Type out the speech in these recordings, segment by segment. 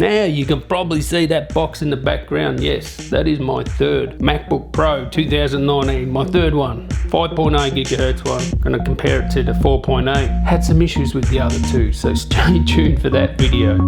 Now you can probably see that box in the background. Yes, that is my third MacBook Pro 2019, my third one, 5.8 gigahertz one. Gonna compare it to the 4.8. Had some issues with the other two, so stay tuned for that video.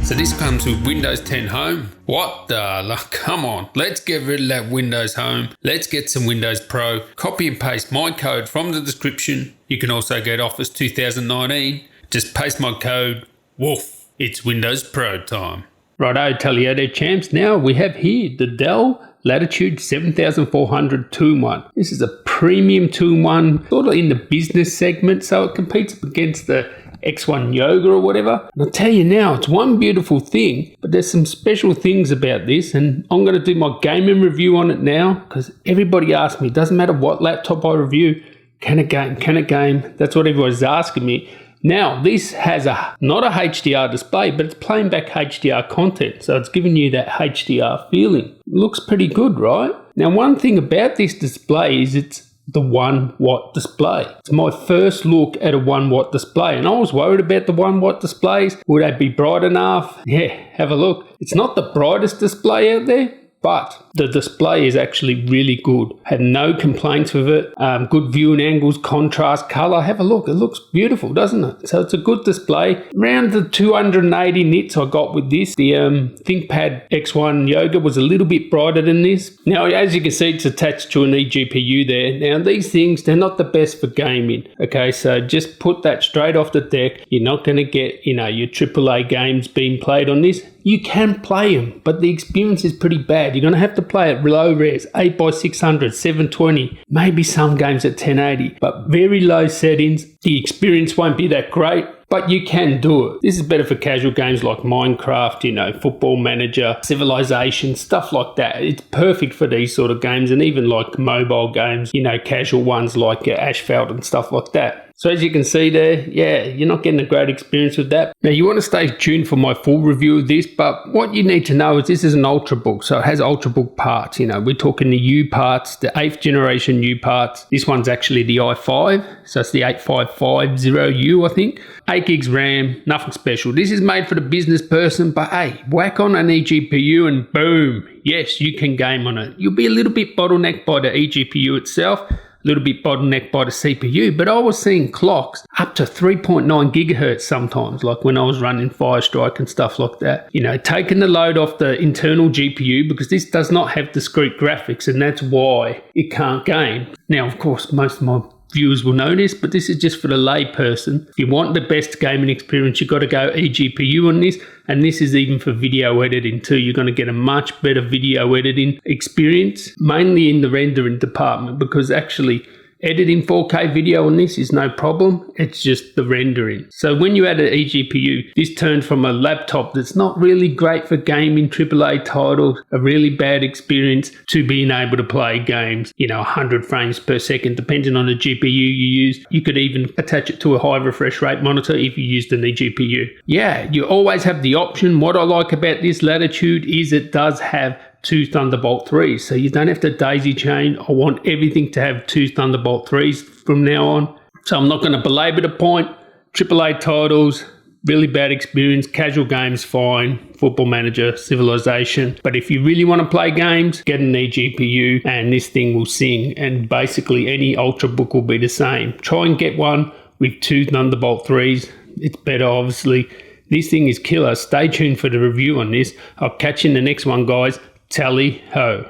So this comes with Windows 10 Home. What the luck? Come on, let's get rid of that Windows Home. Let's get some Windows Pro. Copy and paste my code from the description. You can also get Office 2019. Just paste my code. Woof, it's Windows Pro time. Righto, Talioto champs. Now we have here the Dell Latitude 7400 2-in-1. This is a premium 2-in-1, sort of in the business segment, so it competes up against the X1 Yoga or whatever. And I'll tell you now, it's one beautiful thing, but there's some special things about this, and I'm going to do my gaming review on it now, because everybody asks me, it doesn't matter what laptop I review, can it game? That's what everybody's asking me. Now, this has not a HDR display, but it's playing back HDR content, so it's giving you that HDR feeling. It looks pretty good, right? Now, one thing about this display is it's the 1 watt display. It's my first look at a 1 watt display, and I was worried about the 1 watt displays. Would they be bright enough? Yeah, have a look. It's not the brightest display out there, but the display is actually really good. Had no complaints with it. Good viewing angles, contrast, color. Have a look. It looks beautiful, doesn't it? So it's a good display. Around the 280 nits I got with this. The ThinkPad X1 Yoga was a little bit brighter than this. Now, as you can see, it's attached to an eGPU there. Now, these things, they're not the best for gaming. Okay, so just put that straight off the deck. You're not going to get, your AAA games being played on this. You can play them, but the experience is pretty bad. You're going to have to play at low res, 8x600, 720, maybe some games at 1080, but very low settings. The experience won't be that great, but you can do it. This is better for casual games like Minecraft, Football Manager, Civilization, stuff like that. It's perfect for these sort of games, and even like mobile games, casual ones like Asphalt and stuff like that. So as you can see there, yeah, you're not getting a great experience with that. Now you want to stay tuned for my full review of this, but what you need to know is this is an UltraBook, so it has UltraBook parts. We're talking the U parts, the 8th generation U parts. This one's actually the i5, so it's the 8550U, I think. 8 gigs RAM, nothing special. This is made for the business person, but hey, whack on an eGPU and boom, yes, you can game on it. You'll be a little bit bottlenecked by the eGPU itself, a little bit bottlenecked by the CPU, but I was seeing clocks up to 3.9 gigahertz sometimes, like when I was running Firestrike and stuff like that. Taking the load off the internal GPU, because this does not have discrete graphics, and that's why it can't game. Now, of course, most of my viewers will know this, but this is just for the lay person. If you want the best gaming experience, you've got to go eGPU on this, and this is even for video editing too. You're going to get a much better video editing experience, mainly in the rendering department, because actually editing 4K video on this is no problem. It's just the rendering. So when you add an eGPU, this turned from a laptop that's not really great for gaming AAA titles, a really bad experience, to being able to play games, 100 frames per second, depending on the GPU you use. You could even attach it to a high refresh rate monitor if you used an eGPU. Yeah, you always have the option. What I like about this Latitude is it does have 2 Thunderbolt 3s, so you don't have to daisy chain. I want everything to have 2 Thunderbolt 3s from now on, so I'm not going to belabor the point. AAA titles, really bad experience. Casual games, fine. Football Manager, Civilization. But if you really want to play games, get an eGPU and this thing will sing, and basically any UltraBook will be the same. Try and get one with 2 Thunderbolt 3s. It's better, obviously. This thing is killer. Stay tuned for the review on this. I'll catch you in the next one, guys. Tally ho.